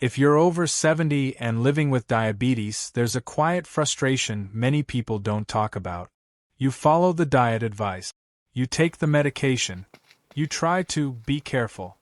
If you're over 70 and living with diabetes, there's a quiet frustration many people don't talk about. You follow the diet advice. You take the medication. You try to be careful.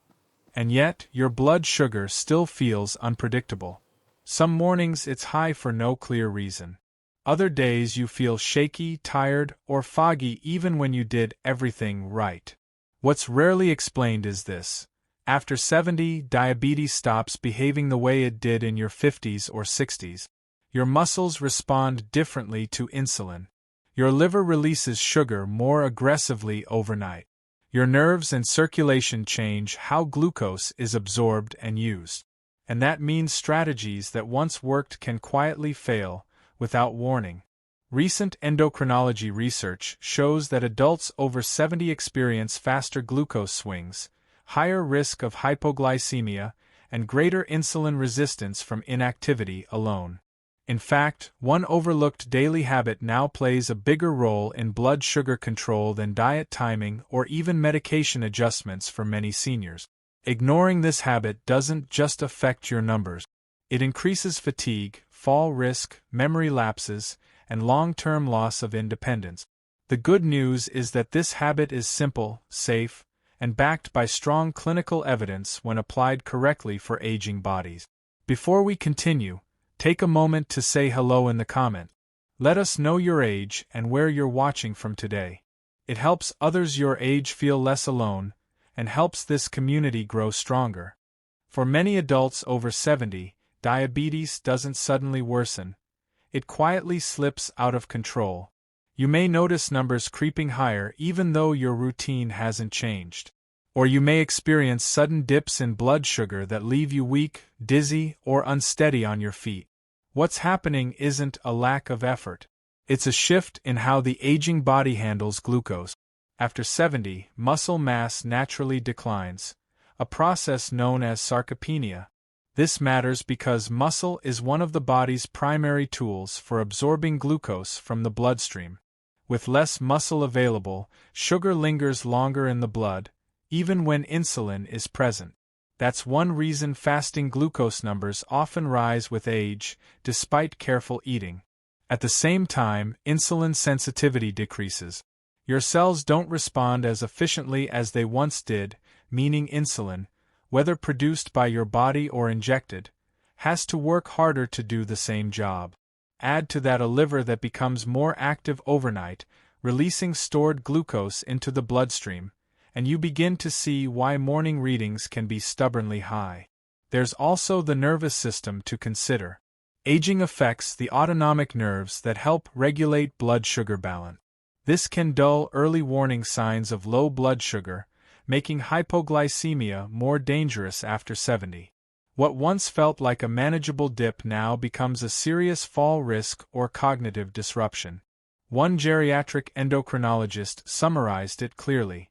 And yet, your blood sugar still feels unpredictable. Some mornings it's high for no clear reason. Other days you feel shaky, tired, or foggy even when you did everything right. What's rarely explained is this. After 70, diabetes stops behaving the way it did in your 50s or 60s. Your muscles respond differently to insulin. Your liver releases sugar more aggressively overnight. Your nerves and circulation change how glucose is absorbed and used. And that means strategies that once worked can quietly fail, without warning. Recent endocrinology research shows that adults over 70 experience faster glucose swings, higher risk of hypoglycemia, and greater insulin resistance from inactivity alone. In fact, one overlooked daily habit now plays a bigger role in blood sugar control than diet timing or even medication adjustments for many seniors. Ignoring this habit doesn't just affect your numbers. It increases fatigue, fall risk, memory lapses, and long-term loss of independence. The good news is that this habit is simple, safe, and backed by strong clinical evidence when applied correctly for aging bodies. Before we continue, take a moment to say hello in the comment. Let us know your age and where you're watching from today. It helps others your age feel less alone, and helps this community grow stronger. For many adults over 70, diabetes doesn't suddenly worsen. It quietly slips out of control. You may notice numbers creeping higher even though your routine hasn't changed. Or you may experience sudden dips in blood sugar that leave you weak, dizzy, or unsteady on your feet. What's happening isn't a lack of effort. It's a shift in how the aging body handles glucose. After 70, muscle mass naturally declines, a process known as sarcopenia. This matters because muscle is one of the body's primary tools for absorbing glucose from the bloodstream. With less muscle available, sugar lingers longer in the blood, even when insulin is present. That's one reason fasting glucose numbers often rise with age, despite careful eating. At the same time, insulin sensitivity decreases. Your cells don't respond as efficiently as they once did, meaning insulin, whether produced by your body or injected, has to work harder to do the same job. Add to that a liver that becomes more active overnight, releasing stored glucose into the bloodstream, and you begin to see why morning readings can be stubbornly high. There's also the nervous system to consider. Aging affects the autonomic nerves that help regulate blood sugar balance. This can dull early warning signs of low blood sugar, making hypoglycemia more dangerous after 70. What once felt like a manageable dip now becomes a serious fall risk or cognitive disruption. One geriatric endocrinologist summarized it clearly.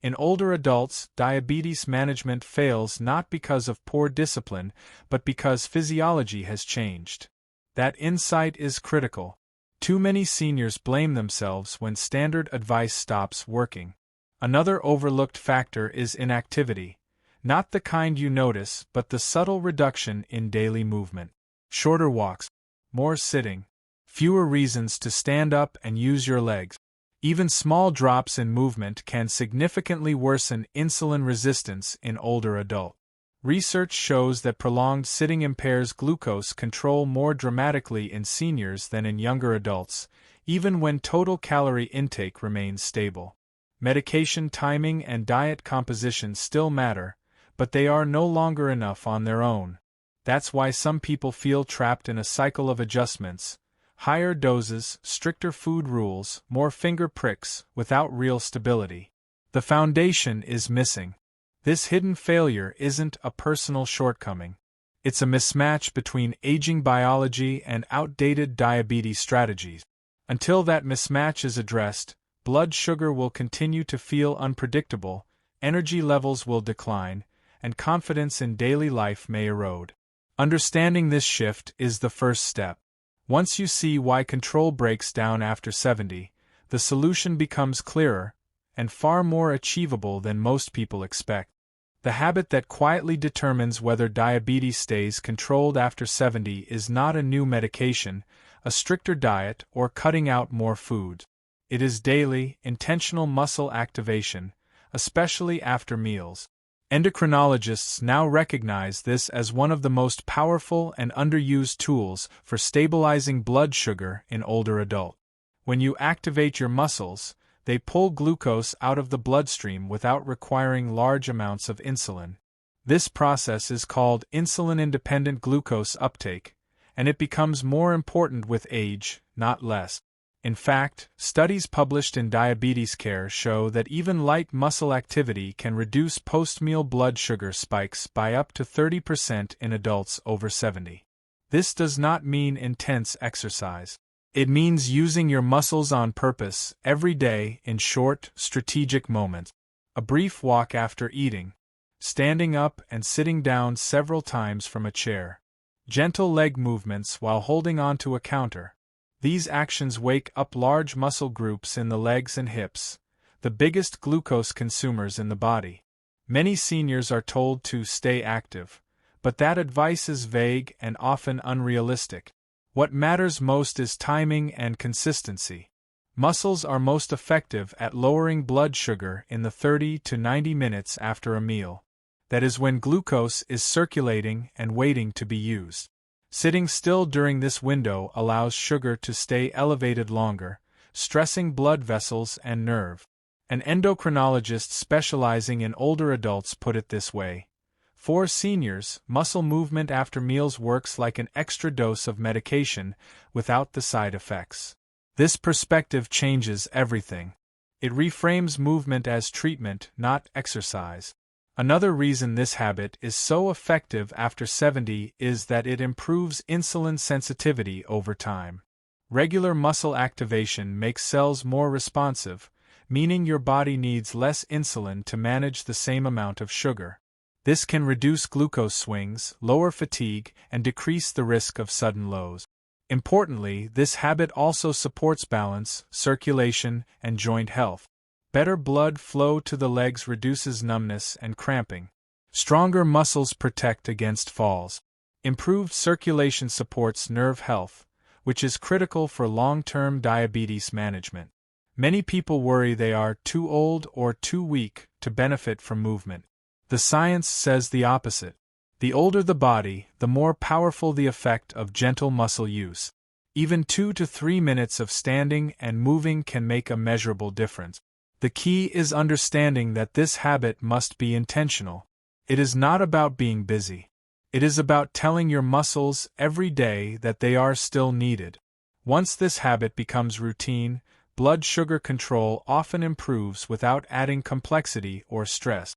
In older adults, diabetes management fails not because of poor discipline, but because physiology has changed. That insight is critical. Too many seniors blame themselves when standard advice stops working. Another overlooked factor is inactivity. Not the kind you notice, but the subtle reduction in daily movement. Shorter walks, more sitting, fewer reasons to stand up and use your legs. Even small drops in movement can significantly worsen insulin resistance in older adults. Research shows that prolonged sitting impairs glucose control more dramatically in seniors than in younger adults, even when total calorie intake remains stable. Medication timing and diet composition still matter, but they are no longer enough on their own. That's why some people feel trapped in a cycle of adjustments. Higher doses, stricter food rules, more finger pricks, without real stability. The foundation is missing. This hidden failure isn't a personal shortcoming. It's a mismatch between aging biology and outdated diabetes strategies. Until that mismatch is addressed, blood sugar will continue to feel unpredictable, energy levels will decline, and confidence in daily life may erode. Understanding this shift is the first step. Once you see why control breaks down after 70, the solution becomes clearer and far more achievable than most people expect. The habit that quietly determines whether diabetes stays controlled after 70 is not a new medication, a stricter diet, or cutting out more food. It is daily, intentional muscle activation, especially after meals. Endocrinologists now recognize this as one of the most powerful and underused tools for stabilizing blood sugar in older adults. When you activate your muscles, they pull glucose out of the bloodstream without requiring large amounts of insulin. This process is called insulin-independent glucose uptake, and it becomes more important with age, not less. In fact, studies published in Diabetes Care show that even light muscle activity can reduce post-meal blood sugar spikes by up to 30% in adults over 70. This does not mean intense exercise. It means using your muscles on purpose every day in short, strategic moments. A brief walk after eating, standing up and sitting down several times from a chair, gentle leg movements while holding onto a counter. These actions wake up large muscle groups in the legs and hips, the biggest glucose consumers in the body. Many seniors are told to stay active, but that advice is vague and often unrealistic. What matters most is timing and consistency. Muscles are most effective at lowering blood sugar in the 30 to 90 minutes after a meal. That is when glucose is circulating and waiting to be used. Sitting still during this window allows sugar to stay elevated longer, stressing blood vessels and nerve. An endocrinologist specializing in older adults put it this way: for seniors, muscle movement after meals works like an extra dose of medication without the side effects. This perspective changes everything. It reframes movement as treatment, not exercise. Another reason this habit is so effective after 70 is that it improves insulin sensitivity over time. Regular muscle activation makes cells more responsive, meaning your body needs less insulin to manage the same amount of sugar. This can reduce glucose swings, lower fatigue, and decrease the risk of sudden lows. Importantly, this habit also supports balance, circulation, and joint health. Better blood flow to the legs reduces numbness and cramping. Stronger muscles protect against falls. Improved circulation supports nerve health, which is critical for long-term diabetes management. Many people worry they are too old or too weak to benefit from movement. The science says the opposite. The older the body, the more powerful the effect of gentle muscle use. Even 2 to 3 minutes of standing and moving can make a measurable difference. The key is understanding that this habit must be intentional. It is not about being busy. It is about telling your muscles every day that they are still needed. Once this habit becomes routine, blood sugar control often improves without adding complexity or stress.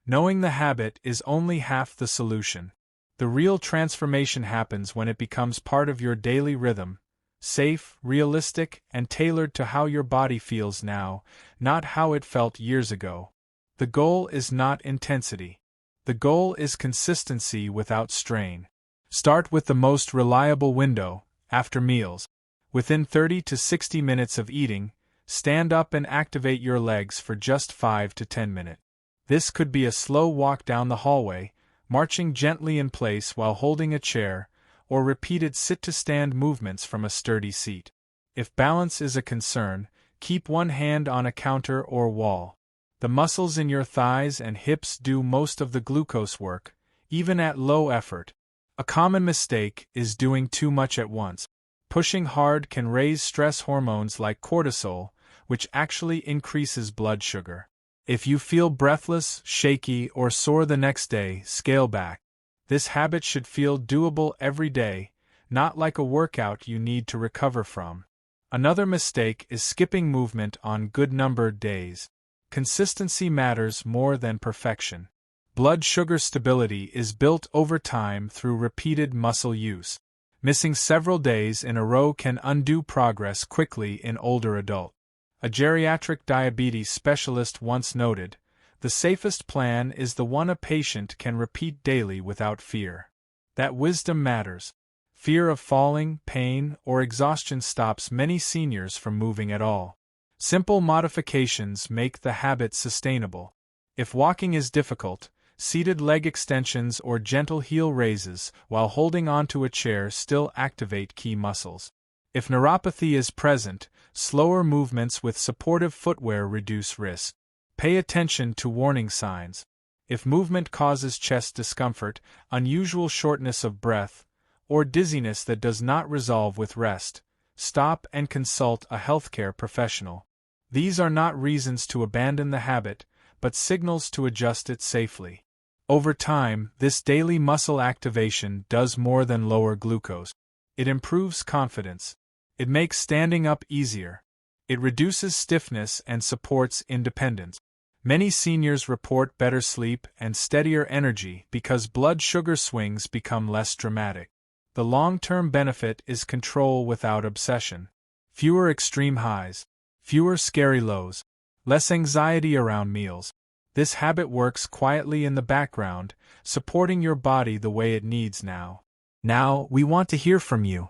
Knowing the habit is only half the solution. The real transformation happens when it becomes part of your daily rhythm, safe, realistic, and tailored to how your body feels now, not how it felt years ago. The goal is not intensity. The goal is consistency without strain. Start with the most reliable window, after meals. Within 30 to 60 minutes of eating, stand up and activate your legs for just 5 to 10 minutes. This could be a slow walk down the hallway, marching gently in place while holding a chair, or repeated sit-to-stand movements from a sturdy seat. If balance is a concern, keep one hand on a counter or wall. The muscles in your thighs and hips do most of the glucose work, even at low effort. A common mistake is doing too much at once. Pushing hard can raise stress hormones like cortisol, which actually increases blood sugar. If you feel breathless, shaky, or sore the next day, scale back. This habit should feel doable every day, not like a workout you need to recover from. Another mistake is skipping movement on good-numbered days. Consistency matters more than perfection. Blood sugar stability is built over time through repeated muscle use. Missing several days in a row can undo progress quickly in older adults. A geriatric diabetes specialist once noted, "The safest plan is the one a patient can repeat daily without fear." That wisdom matters. Fear of falling, pain, or exhaustion stops many seniors from moving at all. Simple modifications make the habit sustainable. If walking is difficult, Seated leg extensions or gentle heel raises while holding onto a chair still activate key muscles. If neuropathy is present, slower movements with supportive footwear reduce risk. Pay attention to warning signs. If movement causes chest discomfort, unusual shortness of breath, or dizziness that does not resolve with rest, stop and consult a healthcare professional. These are not reasons to abandon the habit, but signals to adjust it safely. Over time, this daily muscle activation does more than lower glucose. It improves confidence. It makes standing up easier. It reduces stiffness and supports independence. Many seniors report better sleep and steadier energy because blood sugar swings become less dramatic. The long-term benefit is control without obsession. Fewer extreme highs. Fewer scary lows. Less anxiety around meals. This habit works quietly in the background, supporting your body the way it needs now. Now, we want to hear from you.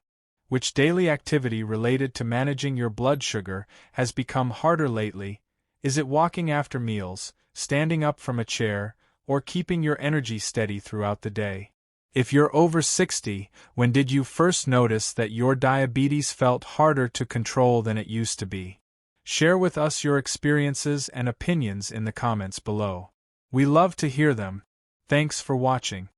Which daily activity related to managing your blood sugar has become harder lately? Is it walking after meals, standing up from a chair, or keeping your energy steady throughout the day? If you're over 60, when did you first notice that your diabetes felt harder to control than it used to be? Share with us your experiences and opinions in the comments below. We love to hear them. Thanks for watching.